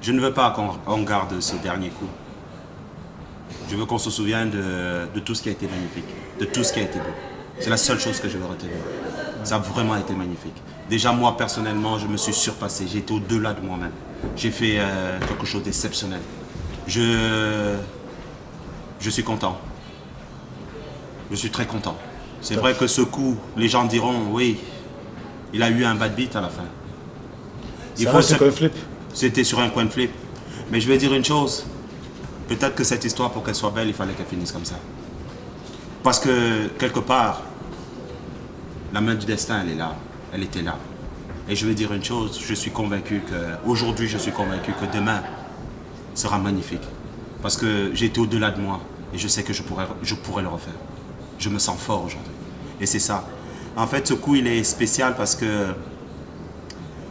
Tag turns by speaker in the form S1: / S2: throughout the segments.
S1: Je ne veux pas qu'on garde ce dernier coup. Je veux qu'on se souvienne de tout ce qui a été magnifique, de tout ce qui a été beau. C'est la seule chose que je veux retenir. Ça a vraiment été magnifique. Déjà, moi, personnellement, je me suis surpassé. J'ai été au-delà de moi-même. J'ai fait quelque chose d'exceptionnel. Je suis content. Je suis très content. C'est vrai que ce coup, les gens diront, oui, il a eu un bad beat à la fin. C'était sur un coin de flip. Mais je vais dire une chose. Peut-être que cette histoire, pour qu'elle soit belle, il fallait qu'elle finisse comme ça. Parce que, quelque part, la main du destin, elle est là. Elle était là. Et je vais dire une chose, je suis convaincu que, aujourd'hui, je suis convaincu que demain sera magnifique. Parce que j'ai été au-delà de moi. Et je sais que je pourrais le refaire. Je me sens fort aujourd'hui. Et c'est ça. En fait, ce coup, il est spécial parce que...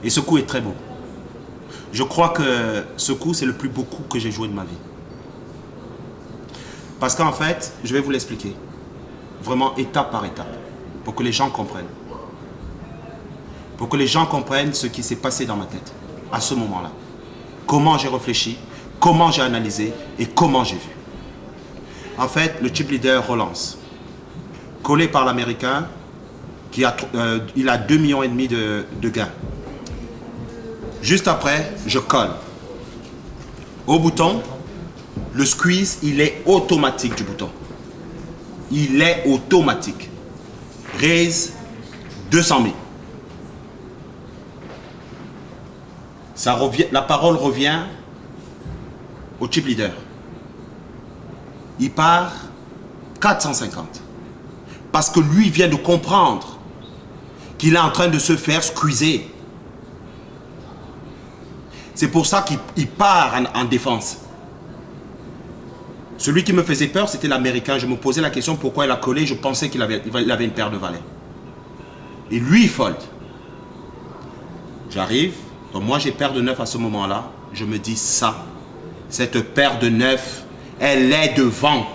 S1: Et ce coup est très beau. Je crois que ce coup, c'est le plus beau coup que j'ai joué de ma vie. Parce qu'en fait, je vais vous l'expliquer. Vraiment étape par étape. Pour que les gens comprennent. Pour que les gens comprennent ce qui s'est passé dans ma tête. À ce moment-là. Comment j'ai réfléchi, comment j'ai analysé et comment j'ai vu. En fait, le chip leader relance. Collé par l'Américain, il a 2,5 millions de gains. Juste après, je colle. Au bouton, le squeeze, il est automatique du bouton. Il est automatique. Raise 200 000. Ça revient, la parole revient au chip leader. Il part 450. Parce que lui vient de comprendre qu'il est en train de se faire squeezer. C'est pour ça qu'il part en défense. Celui qui me faisait peur, c'était l'Américain. Je me posais la question pourquoi il a collé. Je pensais qu'il avait une paire de valets. Et lui, il fold. J'arrive. Donc moi, j'ai paire de 9 à ce moment-là. Je me dis ça. Cette paire de 9, elle est devant.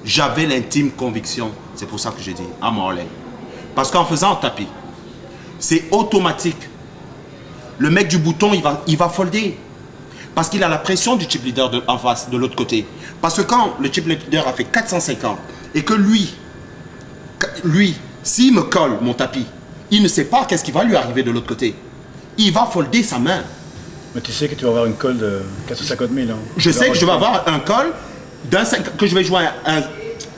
S1: J'avais l'intime conviction. C'est pour ça que j'ai dit à Morlaix. Parce qu'en faisant un tapis, c'est automatique. Le mec du bouton, il va folder. Parce qu'il a la pression du chip leader en face, de l'autre côté. Parce que quand le chip leader a fait 450 et que lui, s'il me colle mon tapis, il ne sait pas qu'est-ce qui va lui arriver de l'autre côté. Il va folder sa main.
S2: Mais tu sais que tu vas avoir une colle de 450 000. Hein.
S1: Je sais que je vais avoir un call que je vais jouer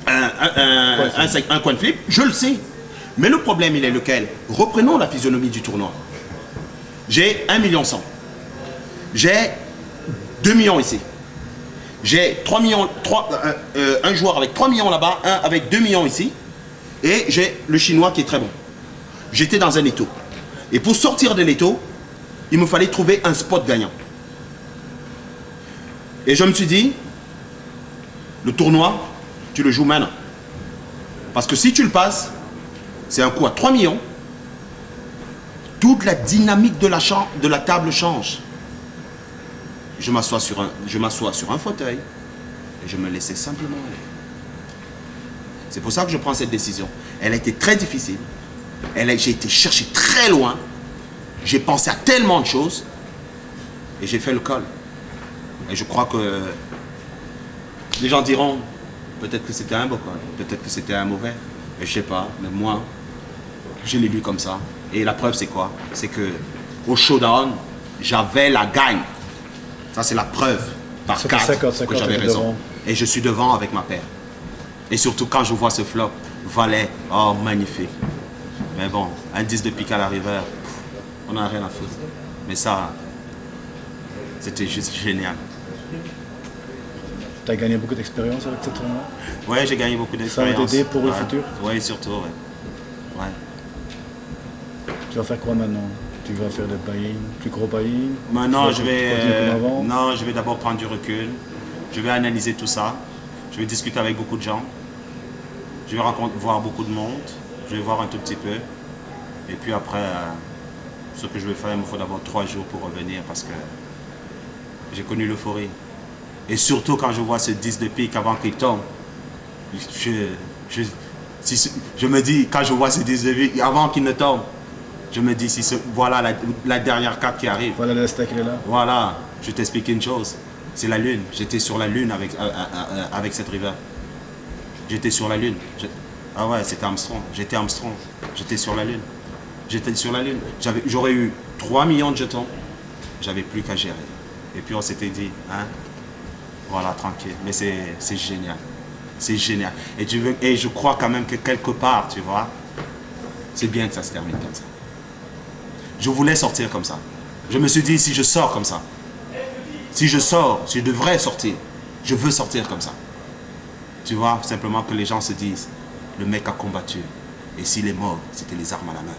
S1: un coin de flip. Je le sais. Mais le problème, il est lequel? Reprenons la physionomie du tournoi. J'ai 1 million 100. J'ai 2 millions ici. J'ai 3 millions, un joueur avec 3 millions là-bas, un avec 2 millions ici. Et j'ai le chinois qui est très bon. J'étais dans un étau. Et pour sortir de l'étau, il me fallait trouver un spot gagnant. Et je me suis dit, le tournoi, tu le joues maintenant. Parce que si tu le passes, c'est un coup à 3 millions. Toute la dynamique de la table change. Je m'assois sur un fauteuil et je me laissais simplement aller. C'est pour ça que je prends cette décision. Elle a été très difficile. J'ai été chercher très loin. J'ai pensé à tellement de choses. Et j'ai fait le call. Et je crois que les gens diront, peut-être que c'était un beau call, peut-être que c'était un mauvais. Et je sais pas, mais moi, je l'ai vu comme ça. Et la preuve, c'est quoi? C'est que au showdown, j'avais la gagne. Ça, c'est la preuve par 4 que j'avais raison. Devant. Et je suis devant avec ma paire. Et surtout quand je vois ce flop, valet, oh magnifique. Mais bon, un 10 de pique à la river, on n'a rien à foutre. Mais ça, c'était juste génial.
S2: Tu as gagné beaucoup d'expérience avec ce tournoi?
S1: Oui, j'ai gagné beaucoup d'expérience.
S2: Ça va t'aider pour le futur?
S1: Oui, surtout, ouais.
S2: Tu vas faire quoi maintenant? Tu vas faire des buy-in, plus gros buy-in?
S1: Maintenant, je vais d'abord prendre du recul. Je vais analyser tout ça. Je vais discuter avec beaucoup de gens. Je vais voir beaucoup de monde. Je vais voir un tout petit peu. Et puis après, ce que je vais faire, il me faut d'abord 3 jours pour revenir parce que j'ai connu l'euphorie. Et surtout quand je vois ce 10 de pique avant qu'il tombe, je me dis, quand je vois ce 10 de pique avant qu'il ne tombe, Je me dis, si voilà la dernière carte qui arrive.
S2: Voilà le steak, il est là.
S1: Voilà, je t'explique une chose. C'est la lune. J'étais sur la lune avec cette river. J'étais sur la lune. Ah ouais, c'était Armstrong. J'étais Armstrong. J'étais sur la lune. J'étais sur la lune. J'aurais eu 3 millions de jetons. J'avais plus qu'à gérer. Et puis on s'était dit, hein, voilà, tranquille. Mais c'est génial. C'est génial. Et je crois quand même que quelque part, tu vois, c'est bien que ça se termine comme ça. Je voulais sortir comme ça. Je me suis dit, si je sors comme ça, si je sors, si je devrais sortir, je veux sortir comme ça. Tu vois, simplement que les gens se disent, le mec a combattu. Et s'il est mort, c'était les armes à la main.